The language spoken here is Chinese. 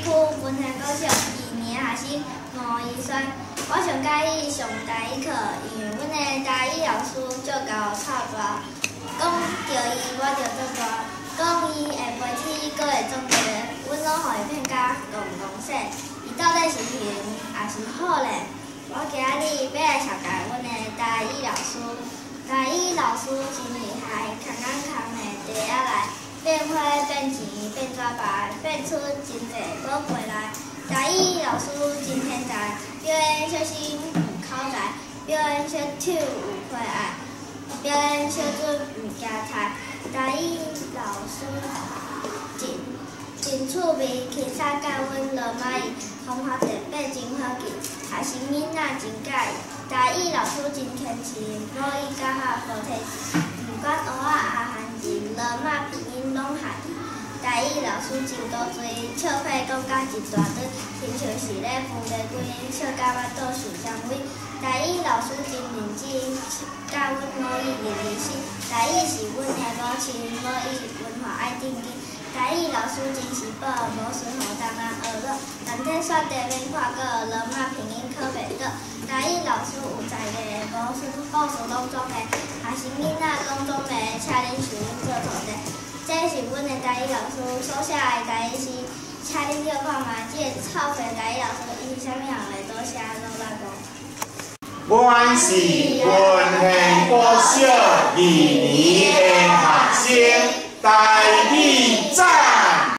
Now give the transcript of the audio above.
区文山高小2年学生吴依轩。我上喜欢上台语课，因为阮的台语老师足够插大，讲着伊我就做大，讲伊会飞天，阁会种地，阮拢互伊骗甲戆戆说，伊到底是行还是好咧？我今日要来绍介阮的台语老师。台语老师真厉害，空的地仔内变花变钱变纸牌，变出真侪宝贝来。台语老师真天才，表演小生有口才，表演小丑有可爱，表演小准毋惊菜。台语老师真趣味，轻松教阮罗马语，方法特别真好记，学生囡仔真喜欢。台语老师真天真，母语教学好提示，毋管学仔啊汉字、罗马拼音拢学伊。台语老师真多嘴，笑话讲甲一大堆，亲像是咧分地规，笑甲巴肚受伤位。台语老师真认真，教阮母语认真。台语是阮的母亲，母语文化爱定记。台语老师真是宝，无顺互人学落，但这选题免看过，罗马拼音考袂倒。台语老师有才艺，无顺故事拢总会，学生囡仔拢总袂，请恁受阮做徒弟。这是阮的台语老师所写的台语诗，请恁叫看卖，这个臭屁台语老师伊是啥物行嘞？多谢罗大哥。阮是文县国小2年的学生，台语赞。